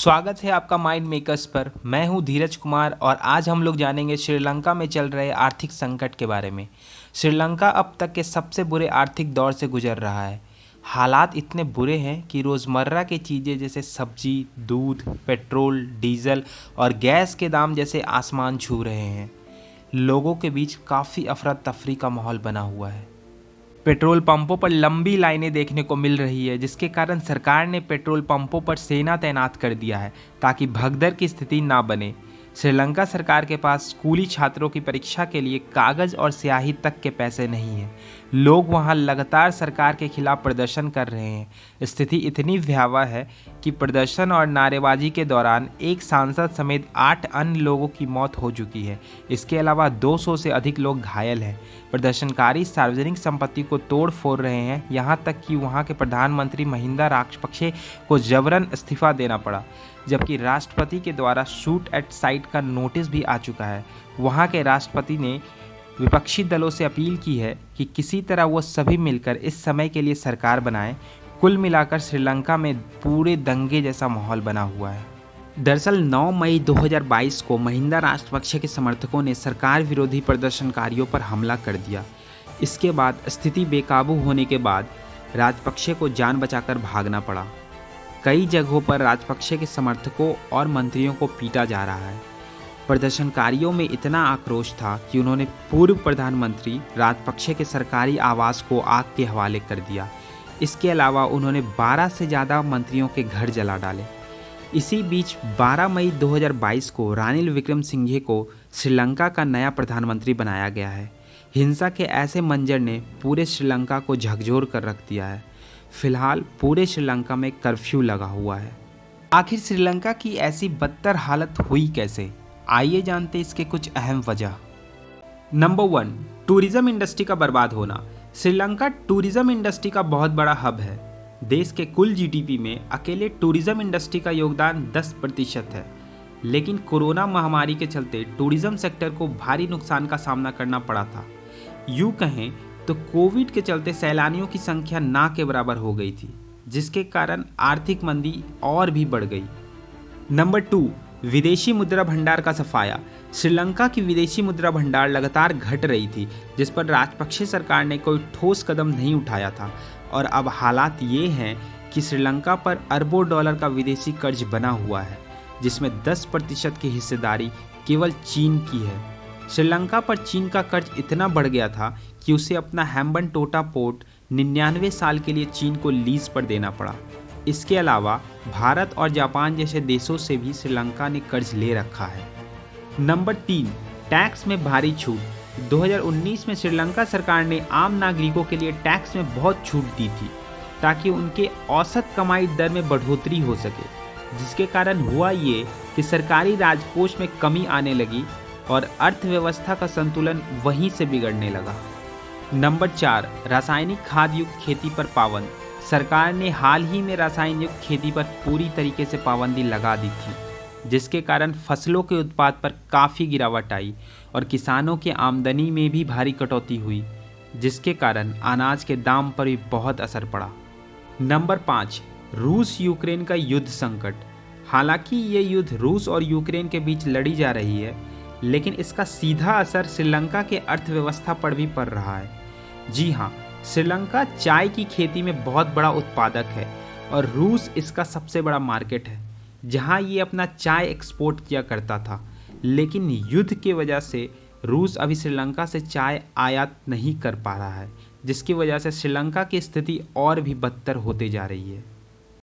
स्वागत है आपका माइंड मेकर्स पर। मैं हूं धीरज कुमार और आज हम लोग जानेंगे श्रीलंका में चल रहे आर्थिक संकट के बारे में। श्रीलंका अब तक के सबसे बुरे आर्थिक दौर से गुजर रहा है। हालात इतने बुरे हैं कि रोज़मर्रा की चीज़ें जैसे सब्जी, दूध, पेट्रोल, डीजल और गैस के दाम जैसे आसमान छू रहे हैं। लोगों के बीच काफ़ी अफरा तफरी का माहौल बना हुआ है। पेट्रोल पंपों पर लंबी लाइनें देखने को मिल रही है, जिसके कारण सरकार ने पेट्रोल पंपों पर सेना तैनात कर दिया है ताकि भगदड़ की स्थिति ना बने। श्रीलंका सरकार के पास स्कूली छात्रों की परीक्षा के लिए कागज़ और स्याही तक के पैसे नहीं हैं। लोग वहां लगातार सरकार के खिलाफ प्रदर्शन कर रहे हैं। स्थिति इतनी भयावह है कि प्रदर्शन और नारेबाजी के दौरान एक सांसद समेत 8 अन्य लोगों की मौत हो चुकी है। इसके अलावा 200 से अधिक लोग घायल हैं। प्रदर्शनकारी सार्वजनिक संपत्ति को तोड़ फोड़ रहे हैं, यहाँ तक कि वहाँ के प्रधानमंत्री महिंदा राजपक्षे को जबरन इस्तीफा देना पड़ा, जबकि राष्ट्रपति के द्वारा शूट एट साइट का नोटिस भी आ चुका है। वहाँ के राष्ट्रपति ने विपक्षी दलों से अपील की है कि किसी तरह वो सभी मिलकर इस समय के लिए सरकार बनाएं। कुल मिलाकर श्रीलंका में पूरे दंगे जैसा माहौल बना हुआ है। दरअसल 9 मई 2022 को महिंदा राजपक्षे के समर्थकों ने सरकार विरोधी प्रदर्शनकारियों पर हमला कर दिया। इसके बाद स्थिति बेकाबू होने के बाद राजपक्षे को जान बचाकर भागना पड़ा। कई जगहों पर राजपक्षे के समर्थकों और मंत्रियों को पीटा जा रहा है। प्रदर्शनकारियों में इतना आक्रोश था कि उन्होंने पूर्व प्रधानमंत्री राजपक्षे के सरकारी आवास को आग के हवाले कर दिया। इसके अलावा उन्होंने 12 से ज़्यादा मंत्रियों के घर जला डाले। इसी बीच 12 मई 2022 को रानिल विक्रमसिंघे को श्रीलंका का नया प्रधानमंत्री बनाया गया है। हिंसा के ऐसे मंजर ने पूरे श्रीलंका को झकझोर कर रख दिया है। फिलहाल पूरे श्रीलंका में कर्फ्यू लगा हुआ है। आखिर श्रीलंका की ऐसी बदतर हालत हुई कैसे? आइए जानते इसके कुछ अहम वजह। नंबर 1, टूरिज्म इंडस्ट्री का बर्बाद होना। श्रीलंका टूरिज्म इंडस्ट्री का बहुत बड़ा हब है। देश के कुल जीडीपी में अकेले टूरिज्म इंडस्ट्री का योगदान 10% है, लेकिन कोरोना महामारी के चलते टूरिज्म सेक्टर को भारी नुकसान का सामना करना पड़ा था। यूँ कहें तो कोविड के चलते सैलानियों की संख्या ना के बराबर हो गई थी, जिसके कारण आर्थिक मंदी और भी बढ़ गई। नंबर 2, विदेशी मुद्रा भंडार का सफाया। श्रीलंका की विदेशी मुद्रा भंडार लगातार घट रही थी, जिस पर राजपक्षे सरकार ने कोई ठोस कदम नहीं उठाया था। और अब हालात ये हैं कि श्रीलंका पर अरबों डॉलर का विदेशी कर्ज बना हुआ है, जिसमें 10% की हिस्सेदारी केवल चीन की है। श्रीलंका पर चीन का कर्ज इतना बढ़ गया था कि उसे अपना हैम्बनटोटा पोर्ट 99 साल के लिए चीन को लीज पर देना पड़ा। इसके अलावा भारत और जापान जैसे देशों से भी श्रीलंका ने कर्ज ले रखा है। नंबर 3, टैक्स में भारी छूट। 2019 में श्रीलंका सरकार ने आम नागरिकों के लिए टैक्स में बहुत छूट दी थी ताकि उनके औसत कमाई दर में बढ़ोतरी हो सके, जिसके कारण हुआ ये कि सरकारी राजकोष में कमी आने लगी और अर्थव्यवस्था का संतुलन वहीं से बिगड़ने लगा। नंबर 4, रासायनिक खाद युक्त खेती पर पाबंद। सरकार ने हाल ही में रासायनिक युक्त खेती पर पूरी तरीके से पाबंदी लगा दी थी, जिसके कारण फसलों के उत्पाद पर काफ़ी गिरावट आई और किसानों की आमदनी में भी भारी कटौती हुई, जिसके कारण अनाज के दाम पर भी बहुत असर पड़ा। नंबर 5, रूस यूक्रेन का युद्ध संकट। हालांकि ये युद्ध रूस और यूक्रेन के बीच लड़ी जा रही है, लेकिन इसका सीधा असर श्रीलंका के अर्थव्यवस्था पर भी पड़ रहा है। जी हाँ, श्रीलंका चाय की खेती में बहुत बड़ा उत्पादक है और रूस इसका सबसे बड़ा मार्केट है, जहां ये अपना चाय एक्सपोर्ट किया करता था। लेकिन युद्ध की वजह से रूस अभी श्रीलंका से चाय आयात नहीं कर पा रहा है, जिसकी वजह से श्रीलंका की स्थिति और भी बदतर होते जा रही है।